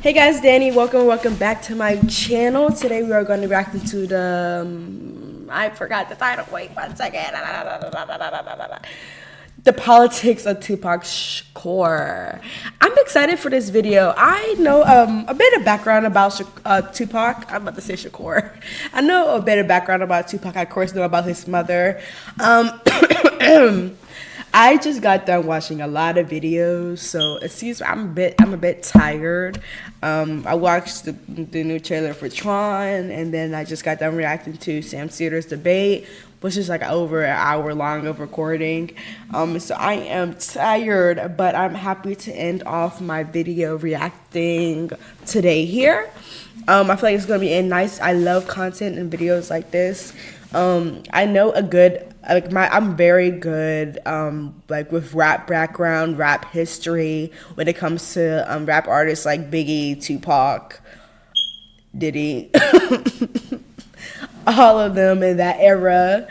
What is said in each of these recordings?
Hey guys, Danny, welcome back to my channel. Today we are going to react to the, I forgot the title, wait 1 second. The politics of Tupac Shakur. I'm excited for this video. I know a bit of background about Tupac. I'm about to say Shakur. I know a bit of background about Tupac. I of course know about his mother. I just got done watching a lot of videos, so excuse me, I'm a bit tired. I watched the new trailer for Tron, and then I just got done reacting to Sam Seder's debate, which is like over an hour long of recording. So I am tired, but I'm happy to end off my video reacting today here. I feel like it's gonna be nice. I love content and videos like this. I know a good. I'm very good, like with rap background, rap history, when it comes to rap artists like Biggie, Tupac, Diddy, all of them in that era.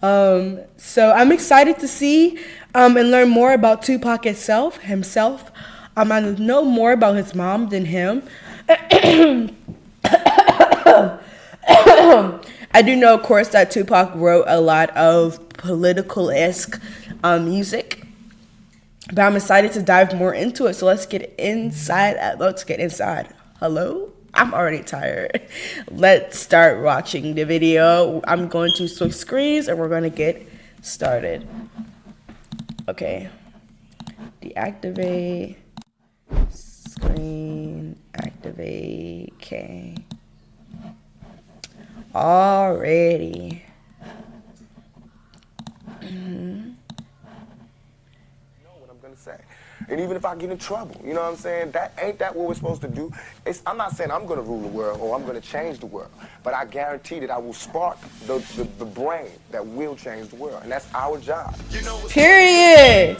So I'm excited to see and learn more about Tupac himself. I know more about his mom than him. I do know, of course, that Tupac wrote a lot of political-esque music, but I'm excited to dive more into it. So let's get inside. Hello? I'm already tired. Let's start watching the video. I'm going to switch screens and we're going to get started. Okay. Deactivate. Screen. Activate. Okay. Already. You know what I'm gonna say. And even if I get in trouble, you know what I'm saying? Ain't that what we're supposed to do? I'm not saying I'm gonna rule the world or I'm gonna change the world, but I guarantee that I will spark the brain that will change the world, and that's our job. Period.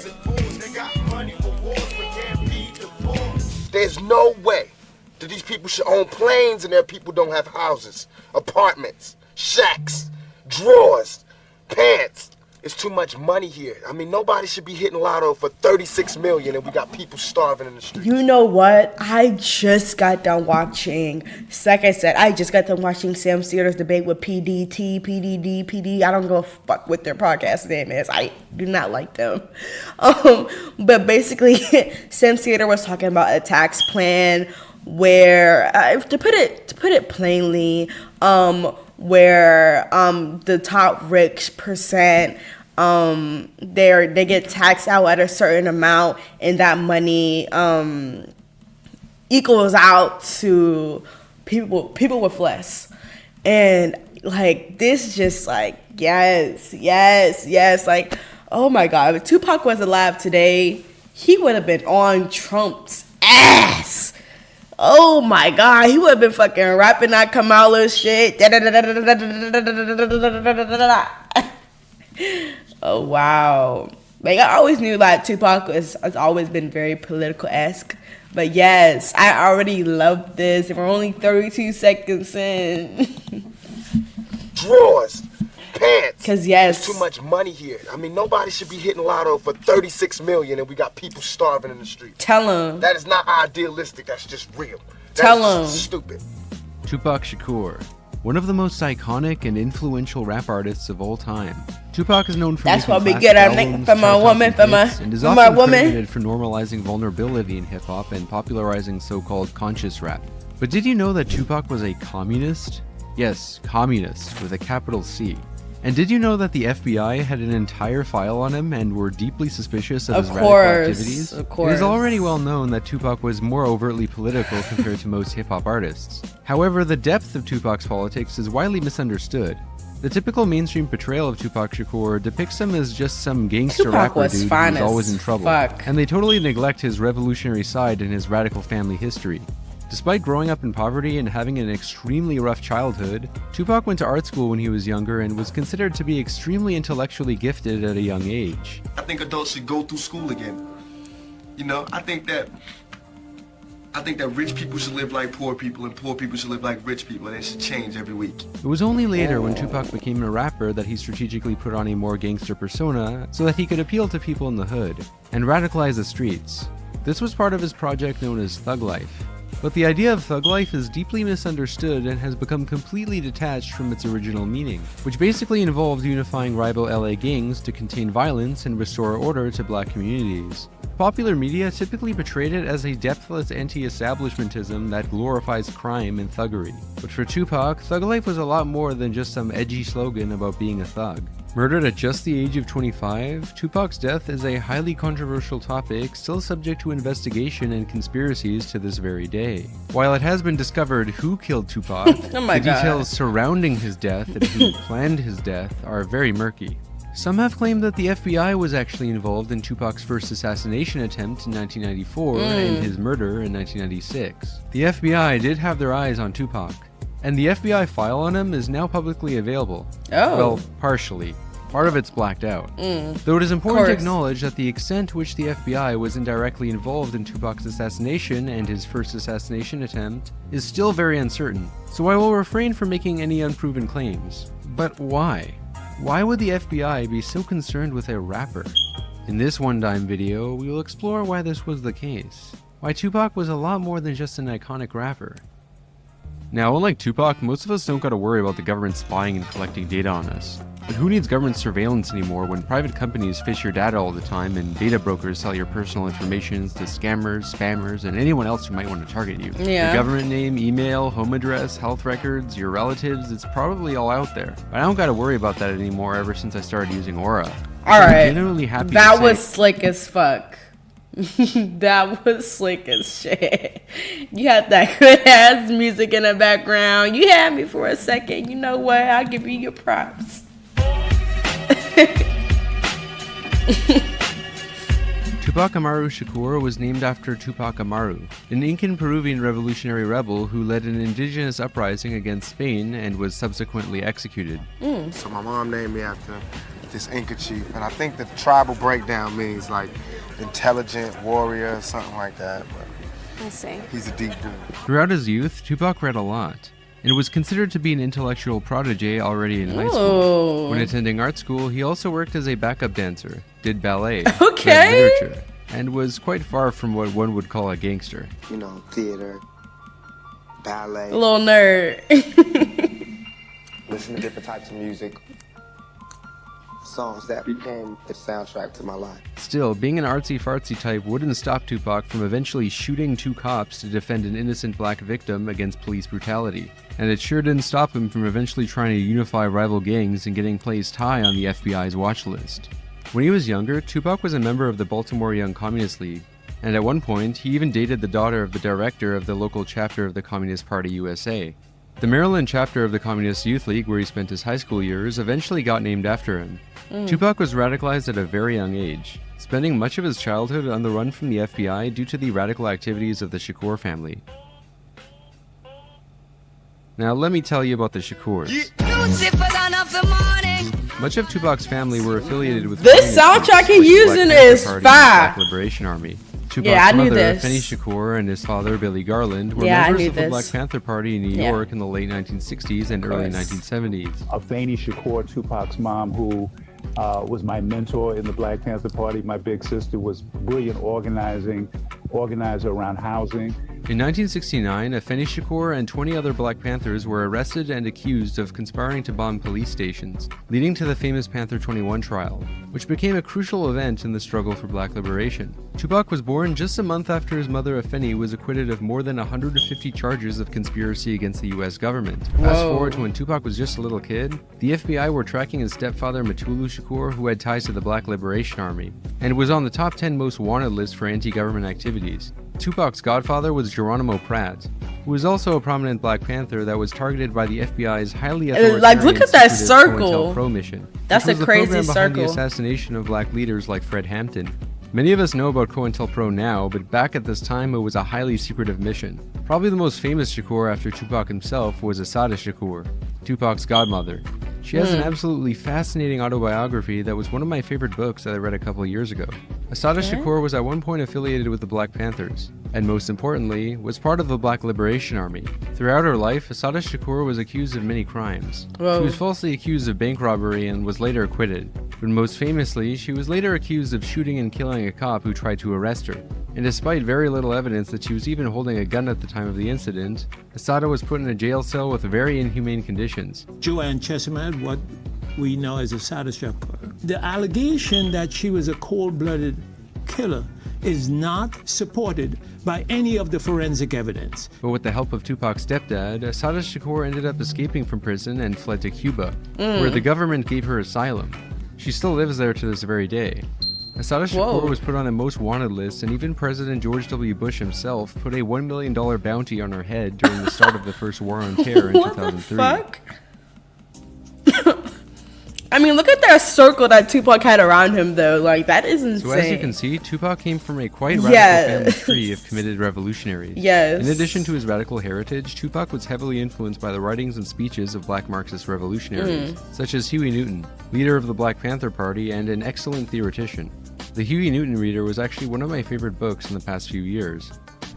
There's no way that these people should own planes and their people don't have houses, apartments, shacks, drawers, pants. It's too much money here. I mean, nobody should be hitting lotto for 36 million and we got people starving in the streets. You know what? I just got done watching, like I said, I just got done watching Sam Seder's debate with PDT, PDD, PD. I don't go fuck what their podcast name is. I do not like them. But basically, Sam Seder was talking about a tax plan where, to put it plainly, where the top rich percent, they get taxed out at a certain amount, and that money equals out to people with less. And like this, just like yes, like oh my God, if Tupac was alive today, he would have been on Trump's ass. Oh my God, he would have been fucking rapping that Kamala shit. Oh wow. Like I always knew that Tupac has always been very political-esque. But yes, I already love this. We're only 32 seconds in. Drawers, pants. Cause yes. There's too much money here. I mean, nobody should be hitting lotto for 36 million and we got people starving in the street. Tell him. That is not idealistic, that's just real. Tell him. Stupid. Tupac Shakur, one of the most iconic and influential rap artists of all time. Tupac is known for that's what we making get our classic name albums, from a woman, and is often credited for normalizing vulnerability in hip-hop and popularizing so-called conscious rap. But did you know that Tupac was a communist? Yes, communist, with a capital C. And did you know that the FBI had an entire file on him and were deeply suspicious of his radical activities? Of course. It is already well known that Tupac was more overtly political compared to most hip-hop artists. However, the depth of Tupac's politics is widely misunderstood. The typical mainstream portrayal of Tupac Shakur depicts him as just some gangster rapper dude who's always in trouble, and they totally neglect his revolutionary side and his radical family history. Despite growing up in poverty and having an extremely rough childhood, Tupac went to art school when he was younger and was considered to be extremely intellectually gifted at a young age. I think adults should go through school again. You know, I think that rich people should live like poor people and poor people should live like rich people, and it should change every week. It was only later when Tupac became a rapper that he strategically put on a more gangster persona so that he could appeal to people in the hood and radicalize the streets. This was part of his project known as Thug Life. But the idea of thug life is deeply misunderstood and has become completely detached from its original meaning, which basically involved unifying rival LA gangs to contain violence and restore order to black communities. Popular media typically portrayed it as a depthless anti-establishmentism that glorifies crime and thuggery. But for Tupac, thug life was a lot more than just some edgy slogan about being a thug. Murdered at just the age of 25, Tupac's death is a highly controversial topic still subject to investigation and conspiracies to this very day. While it has been discovered who killed Tupac, the details surrounding his death and who planned his death are very murky. Some have claimed that the FBI was actually involved in Tupac's first assassination attempt in 1994 and his murder in 1996. The FBI did have their eyes on Tupac, and the FBI file on him is now publicly available. Oh. Well, partially. Part of it's blacked out. Though it is important to acknowledge that the extent to which the FBI was indirectly involved in Tupac's assassination and his first assassination attempt is still very uncertain, so I will refrain from making any unproven claims. But why? Why would the FBI be so concerned with a rapper? In this one-dime video, we will explore why this was the case. Why Tupac was a lot more than just an iconic rapper. Now, unlike Tupac, most of us don't gotta worry about the government spying and collecting data on us. But who needs government surveillance anymore when private companies fish your data all the time and data brokers sell your personal information to scammers, spammers, and anyone else who might want to target you? Yeah. Your government name, email, home address, health records, your relatives, it's probably all out there. But I don't gotta worry about that anymore ever since I started using Aura. Alright, Happy that was slick as fuck. That was slick as shit. You had that good ass music in the background. You had me for a second. You know what? I'll give you your props. Tupac Amaru Shakur was named after Tupac Amaru, an Incan Peruvian revolutionary rebel who led an indigenous uprising against Spain and was subsequently executed. So my mom named me after this Inca chief, and I think the tribal breakdown means like intelligent warrior, something like that. But I see. he's a deep dude. Throughout his youth, Tupac read a lot, and was considered to be an intellectual prodigy already in high school. When attending art school, he also worked as a backup dancer, did ballet, read literature, and was quite far from what one would call a gangster. You know, theater, ballet, A little nerd. listen to different types of music, songs that became the soundtrack to my life. Still, being an artsy-fartsy type wouldn't stop Tupac from eventually shooting 2 cops to defend an innocent black victim against police brutality. And it sure didn't stop him from eventually trying to unify rival gangs and getting placed high on the FBI's watch list. When he was younger, Tupac was a member of the Baltimore Young Communist League, and at one point, he even dated the daughter of the director of the local chapter of the Communist Party USA. The Maryland chapter of the Communist Youth League, where he spent his high school years, eventually got named after him. Tupac was radicalized at a very young age, spending much of his childhood on the run from the FBI due to the radical activities of the Shakur family. Now let me tell you about the Shakurs. Much of Tupac's family were affiliated with This soundtrack you're using is fire. Black Liberation Army. Tupac's knew mother, this. Penny Shakur, and his father, Billy Garland, were Yeah, I members knew of the this. Black Panther Party in New Yeah. York in the late 1960s and early 1970s. Afeni Shakur, Tupac's mom, who was my mentor in the Black Panther Party. My big sister was brilliant organizer around housing. In 1969, Afeni Shakur and 20 other Black Panthers were arrested and accused of conspiring to bomb police stations, leading to the famous Panther 21 trial, which became a crucial event in the struggle for black liberation. Tupac was born just a month after his mother Afeni was acquitted of more than 150 charges of conspiracy against the US government. Fast forward to when Tupac was just a little kid, the FBI were tracking his stepfather Mutulu Shakur, who had ties to the Black Liberation Army, and was on the top 10 most wanted list for anti-government activities. Tupac's godfather was Geronimo Pratt, who was also a prominent Black Panther that was targeted by the FBI's highly authoritarian Like, look at that secretive circle. COINTELPRO mission. That's which was a the crazy program behind the circle. assassination of black leaders like Fred Hampton. Many of us know about COINTELPRO now, but back at this time it was a highly secretive mission. Probably the most famous Shakur after Tupac himself was Assata Shakur, Tupac's godmother. She has an absolutely fascinating autobiography that was one of my favorite books that I read a couple of years ago. Assata Shakur was at one point affiliated with the Black Panthers, and most importantly, was part of the Black Liberation Army. Throughout her life, Assata Shakur was accused of many crimes. She was falsely accused of bank robbery and was later acquitted. But most famously, she was later accused of shooting and killing a cop who tried to arrest her. And despite very little evidence that she was even holding a gun at the time of the incident, Assata was put in a jail cell with very inhumane conditions. Joanne Chesimard, what we know as Assata Shakur. The allegation that she was a cold-blooded killer is not supported by any of the forensic evidence. But with the help of Tupac's stepdad, Assata Shakur ended up escaping from prison and fled to Cuba, where the government gave her asylum. She still lives there to this very day. Assata Shakur was put on a most wanted list, and even President George W. Bush himself put a $1 million bounty on her head during the start of the first war on terror in 2003. What the fuck? I mean, look at that circle that Tupac had around him, though. Like, that is insane. So as you can see, Tupac came from a quite radical family tree of committed revolutionaries. Yes. In addition to his radical heritage, Tupac was heavily influenced by the writings and speeches of black Marxist revolutionaries, such as Huey Newton, leader of the Black Panther Party and an excellent theoretician. The Huey Newton Reader was actually one of my favorite books in the past few years.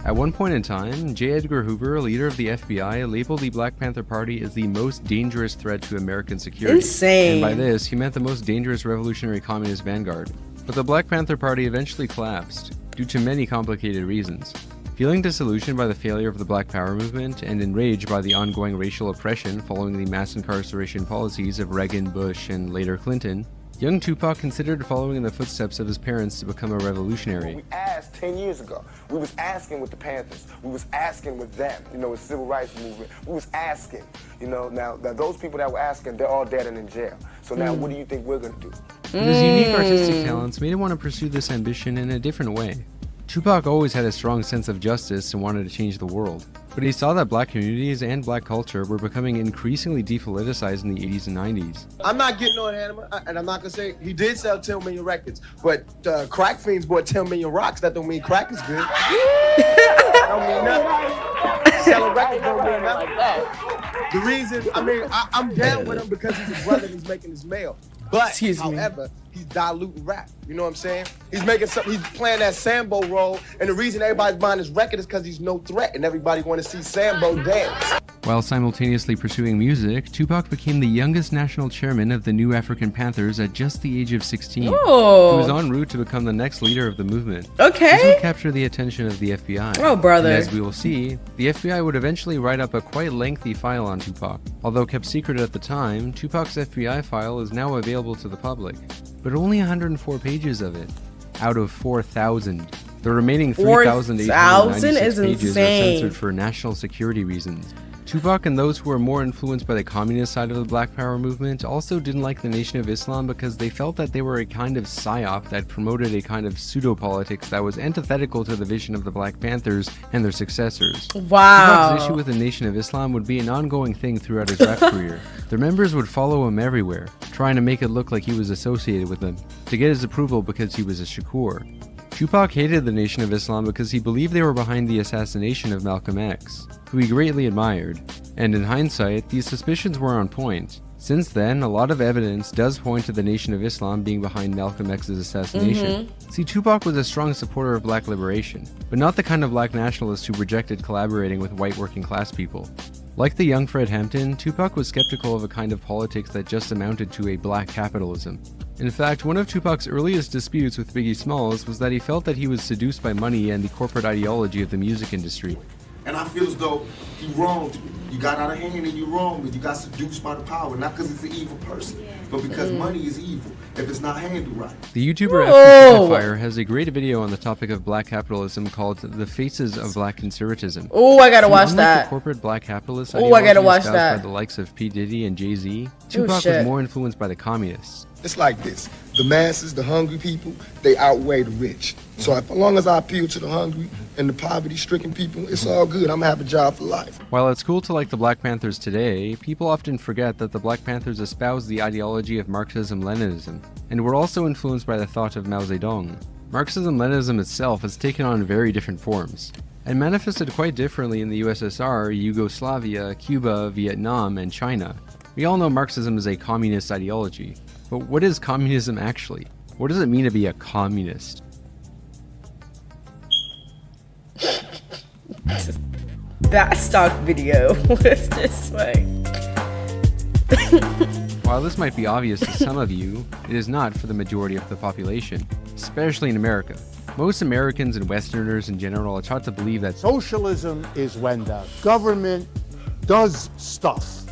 At one point in time, J. Edgar Hoover, leader of the FBI, labeled the Black Panther Party as the most dangerous threat to American security. Insane. And by this, he meant the most dangerous revolutionary communist vanguard. But the Black Panther Party eventually collapsed, due to many complicated reasons. Feeling disillusioned by the failure of the Black Power movement and enraged by the ongoing racial oppression following the mass incarceration policies of Reagan, Bush, and later Clinton, young Tupac considered following in the footsteps of his parents to become a revolutionary. We asked 10 years ago. We was asking with the Panthers. We was asking with them, with the civil rights movement. We was asking, now those people that were asking, they're all dead and in jail. So now what do you think we're going to do? But his unique artistic talents made him want to pursue this ambition in a different way. Tupac always had a strong sense of justice and wanted to change the world. But he saw that black communities and black culture were becoming increasingly depoliticized in the 80s and 90s. I'm not getting on him, and I'm not gonna say he did sell 10 million records, but crack fiends bought 10 million rocks. That don't mean crack is good. Don't mean nothing. Selling records don't mean nothing. The reason, I'm down with him because he's a brother and he's making his mail. But, however, he's diluting rap. You know what I'm saying? He's playing that Sambo role, and the reason everybody's buying his record is because he's no threat, and everybody want to see Sambo dance. While simultaneously pursuing music, Tupac became the youngest national chairman of the New African Panthers at just the age of 16. Oh. He was en route to become the next leader of the movement. Okay. This would capture the attention of the FBI. Oh, brother. And as we will see, the FBI would eventually write up a quite lengthy file on Tupac. Although kept secret at the time, Tupac's FBI file is now available to the public, but only 104 pages of it, out of 4,000. The remaining 3,896 pages are censored for national security reasons. Tupac and those who were more influenced by the communist side of the Black Power movement also didn't like the Nation of Islam because they felt that they were a kind of psyop that promoted a kind of pseudo-politics that was antithetical to the vision of the Black Panthers and their successors. Wow. Tupac's issue with the Nation of Islam would be an ongoing thing throughout his rap career. Their members would follow him everywhere, trying to make it look like he was associated with them, to get his approval because he was a Shakur. Tupac hated the Nation of Islam because he believed they were behind the assassination of Malcolm X, who he greatly admired, and in hindsight, these suspicions were on point. Since then, a lot of evidence does point to the Nation of Islam being behind Malcolm X's assassination. See, Tupac was a strong supporter of black liberation, but not the kind of black nationalist who rejected collaborating with white working class people. Like the young Fred Hampton, Tupac was skeptical of a kind of politics that just amounted to a black capitalism. In fact, one of Tupac's earliest disputes with Biggie Smalls was that he felt that he was seduced by money and the corporate ideology of the music industry. And I feel as though he wronged me. You got out of hand and you wronged me. You got seduced by the power, not because it's an evil person, but because money is evil if it's not handled right. The YouTuber FP Fire has a great video on the topic of black capitalism called "The Faces of Black Conservatism." Oh, I gotta watch Unlike that. The corporate black capitalist I gotta watch espoused that. by the likes of P. Diddy and Jay-Z, Tupac was more influenced by the communists. It's like this. The masses, the hungry people, they outweigh the rich. So as long as I appeal to the hungry and the poverty-stricken people, it's all good. I'm gonna have a job for life. While it's cool to like the Black Panthers today, people often forget that the Black Panthers espoused the ideology of Marxism-Leninism, and were also influenced by the thought of Mao Zedong. Marxism-Leninism itself has taken on very different forms, and manifested quite differently in the USSR, Yugoslavia, Cuba, Vietnam, and China. We all know Marxism is a communist ideology, but what is communism actually? What does it mean to be a communist? That stock video was this way. While this might be obvious to some of you, it is not for the majority of the population, especially in America. Most Americans and Westerners in general are taught to believe that Socialism is when the government does stuff.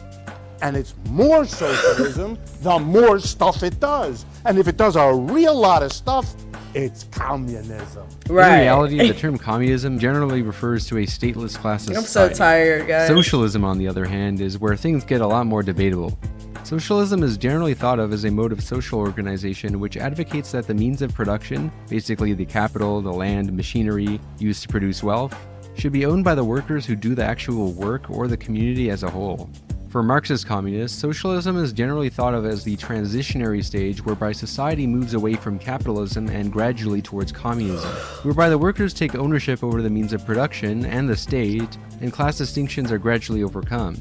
And it's more socialism the more stuff it does. And if it does a real lot of stuff, it's communism. Right. In reality, the term communism generally refers to a stateless class of I'm so society. tired, guys. Socialism, on the other hand, is where things get a lot more debatable. Socialism is generally thought of as a mode of social organization which advocates that the means of production, basically the capital, the land, machinery used to produce wealth, should be owned by the workers who do the actual work or the community as a whole. For Marxist communists, socialism is generally thought of as the transitionary stage whereby society moves away from capitalism and gradually towards communism, whereby the workers take ownership over the means of production and the state, and class distinctions are gradually overcome.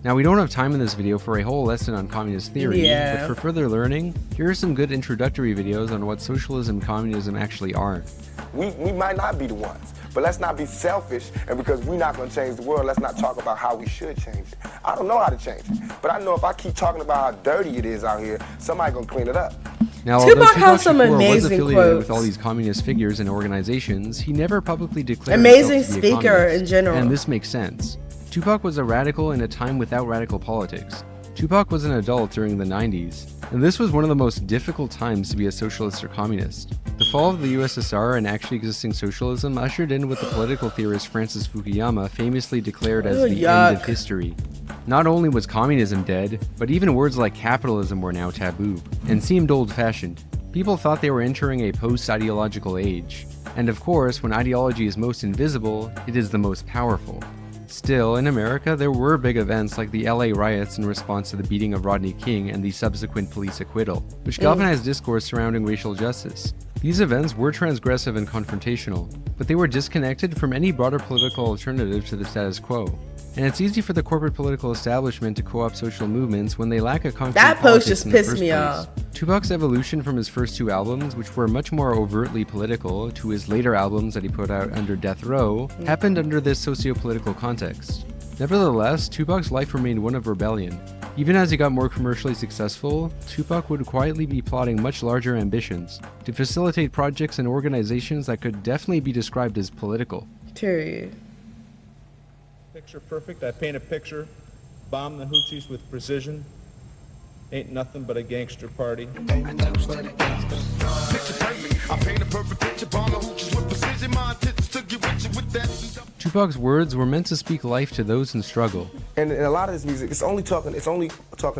Now, we don't have time in this video for a whole lesson on communist theory, but for further learning, here are some good introductory videos on what socialism and communism actually are. We might not be the ones, but let's not be selfish, and because we're not going to change the world, let's not talk about how we should change it. I don't know how to change it, but I know if I keep talking about how dirty it is out here, somebody's going to clean it up. Now, although Tupac has some Shakur was amazing affiliated quotes. with all these communist figures and organizations, he never publicly declared Amazing himself to be a speaker communist, in general. and this makes sense. Tupac was a radical in a time without radical politics. Tupac was an adult during the 90s, and this was one of the most difficult times to be a socialist or communist. The fall of the USSR and actually existing socialism ushered in what the political theorist Francis Fukuyama famously declared as the end of history. Not only was communism dead, but even words like capitalism were now taboo, and seemed old-fashioned. People thought they were entering a post-ideological age. And of course, when ideology is most invisible, it is the most powerful. Still, in America, there were big events like the LA riots in response to the beating of Rodney King and the subsequent police acquittal, which galvanized discourse surrounding racial justice. These events were transgressive and confrontational, but they were disconnected from any broader political alternative to the status quo. And it's easy for the corporate political establishment to co-opt social movements when they lack a concrete That post politics just in the pissed first me place. off. Tupac's evolution from his first two albums, which were much more overtly political, to his later albums that he put out under Death Row, happened under this socio-political context. Nevertheless, Tupac's life remained one of rebellion. Even as he got more commercially successful, Tupac would quietly be plotting much larger ambitions to facilitate projects and organizations that could definitely be described as political. Period. Picture perfect. I paint a picture, bomb the hoochies with precision. Ain't nothing but a gangster party. Tupac's words were meant to speak life to those in struggle. And a lot of this music, it's only talking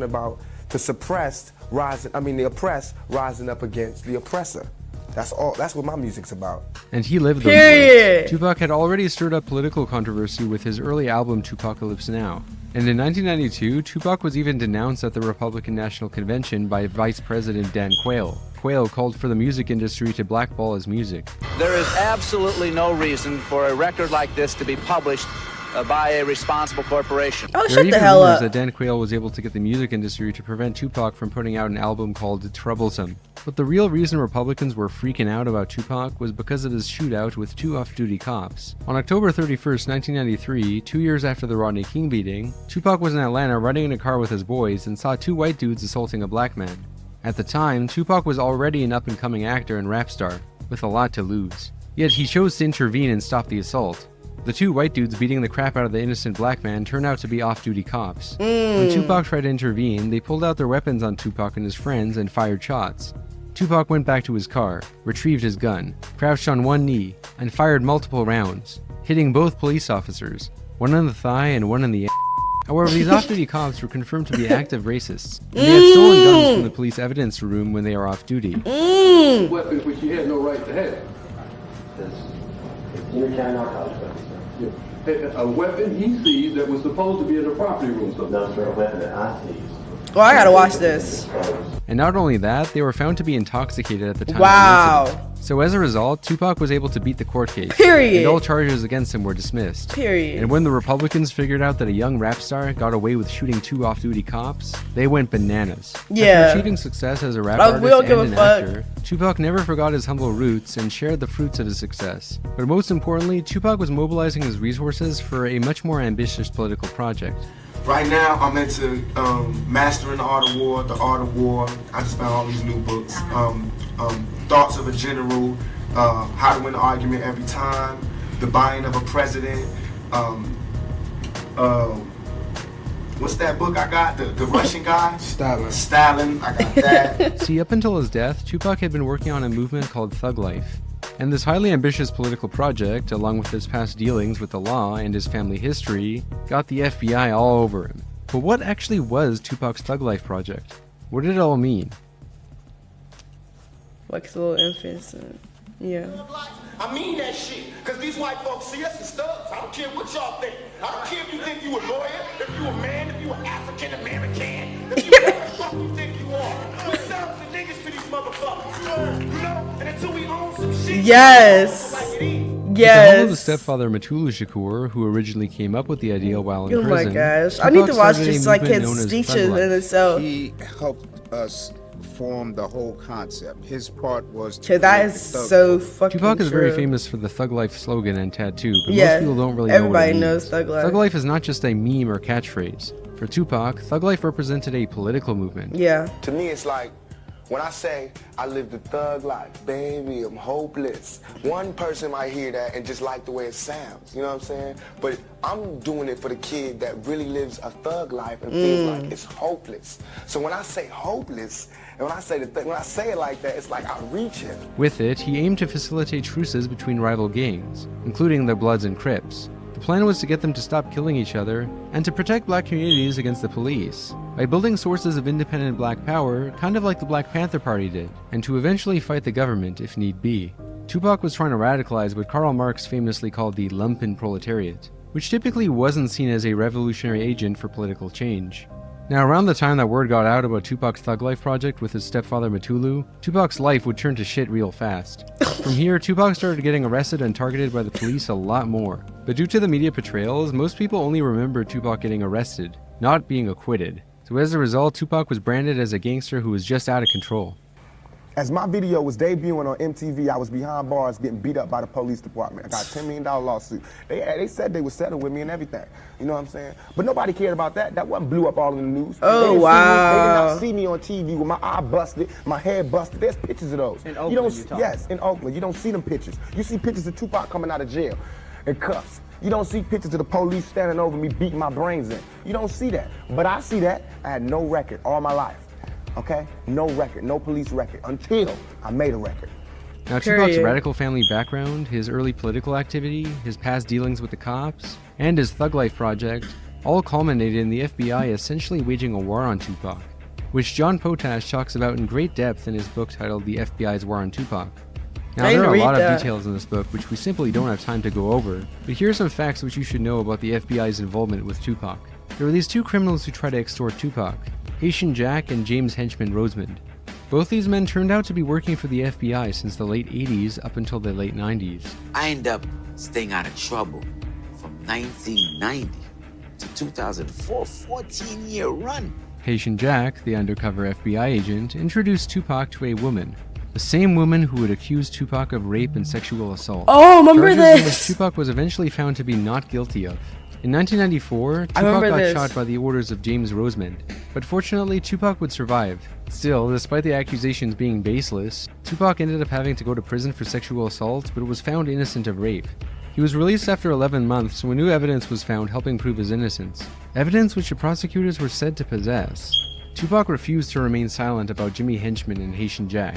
about the oppressed rising up against the oppressor. That's what my music's about. And he lived those Period. words. Tupac had already stirred up political controversy with his early album Tupacalypse Now. And in 1992, Tupac was even denounced at the Republican National Convention by Vice President Dan Quayle. Quayle called for the music industry to blackball his music. There is absolutely no reason for a record like this to be published by a responsible corporation. Oh, There are shut the even hell rumors up. that Dan Quayle was able to get the music industry to prevent Tupac from putting out an album called Troublesome. But the real reason Republicans were freaking out about Tupac was because of his shootout with two off-duty cops. On October 31st, 1993, 2 years after the Rodney King beating, Tupac was in Atlanta riding in a car with his boys and saw two white dudes assaulting a black man. At the time, Tupac was already an up-and-coming actor and rap star, with a lot to lose. Yet he chose to intervene and stop the assault. The two white dudes beating the crap out of the innocent black man turned out to be off-duty cops. When Tupac tried to intervene, they pulled out their weapons on Tupac and his friends and fired shots. Tupac went back to his car, retrieved his gun, crouched on one knee, and fired multiple rounds, hitting both police officers, one in the thigh and one in the ass. However, these off-duty cops were confirmed to be active racists, and they had stolen guns from the police evidence room when they were off-duty. Weapons which you had no right to have. You're carrying narcotics weapons, sir. A weapon he seized that was supposed to be in the property room somewhere. No, sir, a weapon that I seized. Oh, I gotta watch this. And not only that, they were found to be intoxicated at the time of the Wow. incident. So as a result, Tupac was able to beat the court case. Period. And all charges against him were dismissed. Period. And when the Republicans figured out that a young rap star got away with shooting two off-duty cops, they went bananas. Yeah. After achieving success as a rap Like, we don't artist give and a an fuck. actor, Tupac never forgot his humble roots and shared the fruits of his success. But most importantly, Tupac was mobilizing his resources for a much more ambitious political project. Right now, I'm into Mastering the Art of War, The Art of War. I just found all these new books. Thoughts of a General, How to Win an Argument Every Time, The Buying of a President. What's that book I got? The Russian guy? Stalin. I got that. See, up until his death, Tupac had been working on a movement called Thug Life. And this highly ambitious political project, along with his past dealings with the law and his family history, got the FBI all over him. But what actually was Tupac's Thug Life project? What did it all mean? Like his little infants and, yeah. I mean that shit, because these white folks see us as thugs. I don't care what y'all think. I don't care if you think you a lawyer, if you a man, if you an African American, if you whatever the fuck you think you are. We're thugs and niggas to these motherfuckers. You know? And until we own some shit. Yes. Like it is. With the help of the Yes. stepfather Tupac Shakur, who originally came up with the idea while in Oh my prison. gosh. I Tupac need to watch started a just like movement his known as speeches Thug Life. in itself. He helped us form the whole concept. His part was to Okay, that create is the thug so code. fucking Tupac is very true. famous for the Thug Life slogan and tattoo, but Yeah, most people don't really everybody know what it knows means. Thug Life. Thug Life is not just a meme or catchphrase. For Tupac, Thug Life represented a political movement. Yeah. To me, it's like when I say I live the thug life, baby, I'm hopeless. One person might hear that and just like the way it sounds, you know what I'm saying? But I'm doing it for the kid that really lives a thug life and feels like it's hopeless. So when I say hopeless, and when I say when I say it like that, it's like I reach him. With it, he aimed to facilitate truces between rival gangs, including the Bloods and Crips. The plan was to get them to stop killing each other and to protect black communities against the police by building sources of independent black power, kind of like the Black Panther Party did, and to eventually fight the government if need be. Tupac was trying to radicalize what Karl Marx famously called the lumpen proletariat, which typically wasn't seen as a revolutionary agent for political change. Now, around the time that word got out about Tupac's Thug Life project with his stepfather Mutulu, Tupac's life would turn to shit real fast. From here, Tupac started getting arrested and targeted by the police a lot more. But due to the media portrayals, most people only remember Tupac getting arrested, not being acquitted. So as a result, Tupac was branded as a gangster who was just out of control. As my video was debuting on MTV, I was behind bars getting beat up by the police department. I got a $10 million lawsuit. They said they would settle with me and everything. You know what I'm saying? But nobody cared about that. That wasn't blew up all in the news. Oh, They didn't wow. see me on TV with my eye busted, my head busted. There's pictures of those. In Oakland, Yes, in Oakland. You don't see them pictures. You see pictures of Tupac coming out of jail in cuffs. You don't see pictures of the police standing over me beating my brains in. You don't see that. But I see that. I had no record all my life. Okay? No record, no police record, until I made a record. Now, Tupac's radical family background, his early political activity, his past dealings with the cops, and his Thug Life project all culminated in the FBI essentially waging a war on Tupac, which John Potash talks about in great depth in his book titled The FBI's War on Tupac. Now, there are a lot of details in this book which we simply don't have time to go over, but here are some facts which you should know about the FBI's involvement with Tupac. There were these two criminals who tried to extort Tupac, Haitian Jack and James Henchman Rosemond. Both these men turned out to be working for the FBI since the late 80s up until the late 90s. I ended up staying out of trouble from 1990 to 2004, 14-year run. Haitian Jack, the undercover FBI agent, introduced Tupac to a woman, the same woman who would accuse Tupac of rape and sexual assault. Oh, remember Charges this? in which Tupac was eventually found to be not guilty of. In 1994, Tupac got shot by the orders of James Rosemond, but fortunately Tupac would survive. Still, despite the accusations being baseless, Tupac ended up having to go to prison for sexual assault, but was found innocent of rape. He was released after 11 months when new evidence was found helping prove his innocence, evidence which the prosecutors were said to possess. Tupac refused to remain silent about Jimmy Henchman and Haitian Jack,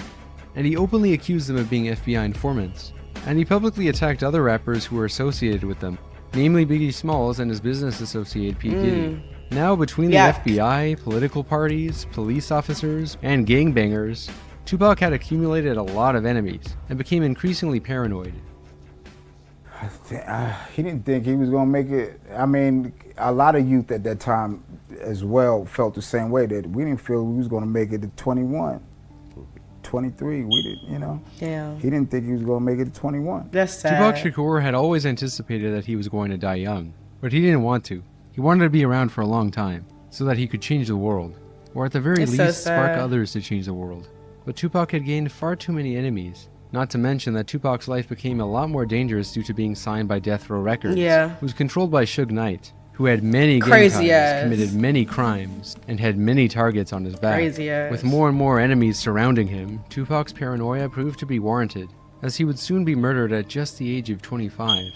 and he openly accused them of being FBI informants, and he publicly attacked other rappers who were associated with them, namely Biggie Smalls and his business associate P. Diddy. Now, between the FBI, political parties, police officers, and gangbangers, Tupac had accumulated a lot of enemies and became increasingly paranoid. He didn't think he was going to make it. I mean, a lot of youth at that time as well felt the same way, that we didn't feel we was going to make it to 21. 23, we did, you know. Damn. He didn't think he was going to make it to 21. That's sad. Tupac Shakur had always anticipated that he was going to die young, but he didn't want to. He wanted to be around for a long time, so that he could change the world, or at the very least spark others to change the world. But Tupac had gained far too many enemies, not to mention that Tupac's life became a lot more dangerous due to being signed by Death Row Records, who was controlled by Suge Knight. who had many gang Crazy ties, ass. committed many crimes, and had many targets on his back. Crazy ass. With more and more enemies surrounding him, Tupac's paranoia proved to be warranted, as he would soon be murdered at just the age of 25.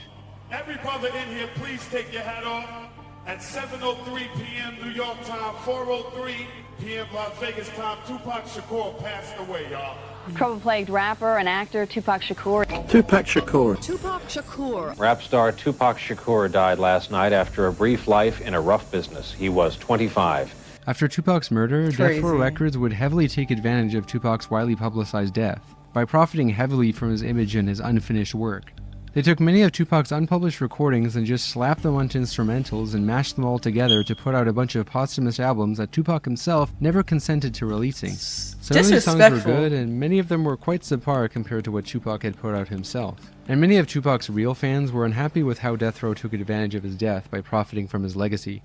Every brother in here, please take your hat off. At 7:03 p.m. New York time, 4:03 p.m. Las Vegas time, Tupac Shakur passed away, y'all. Trouble-plagued rapper and actor Tupac Shakur. Tupac Shakur. Tupac Shakur. Rap star Tupac Shakur died last night after a brief life in a rough business. He was 25. After Tupac's murder, Crazy. Death Row Records would heavily take advantage of Tupac's widely publicized death by profiting heavily from his image and his unfinished work. They took many of Tupac's unpublished recordings and just slapped them onto instrumentals and mashed them all together to put out a bunch of posthumous albums that Tupac himself never consented to releasing. Some of these songs were Disrespectful. good, and many of them were quite subpar compared to what Tupac had put out himself. And many of Tupac's real fans were unhappy with how Death Row took advantage of his death by profiting from his legacy.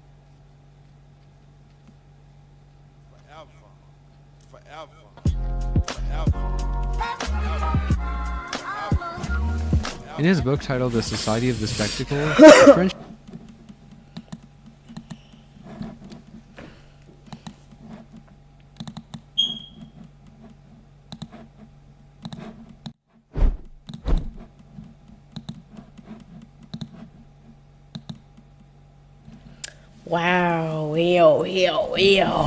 In his book titled The Society of the Spectacle, French Wow,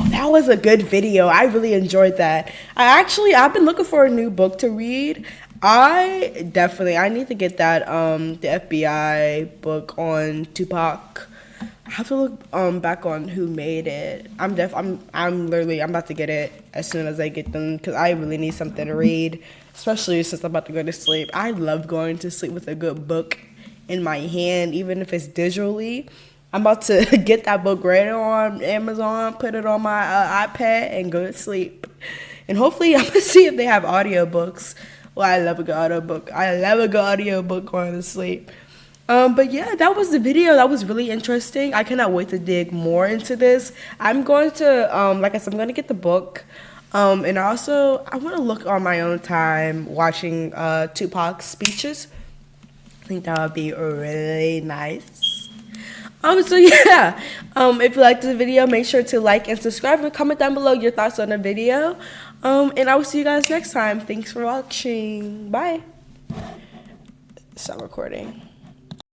that was a good video. I really enjoyed that. I've been looking for a new book to read. I need to get that the FBI book on Tupac. I have to look back on who made it. I'm about to get it as soon as I get them, because I really need something to read, especially since I'm about to go to sleep. I love going to sleep with a good book in my hand, even if it's digitally. I'm about to get that book right on Amazon, put it on my iPad, and go to sleep. And hopefully I'm gonna see if they have audiobooks. Well, I love a good audiobook. Going to sleep. But yeah, that was the video. That was really interesting. I cannot wait to dig more into this. I'm going to, like I said, I'm going to get the book. And also, I want to look on my own time watching Tupac's speeches. I think that would be really nice. So yeah, if you liked the video, make sure to like and subscribe and comment down below your thoughts on the video. And I will see you guys next time. Thanks for watching. Bye. Stop recording.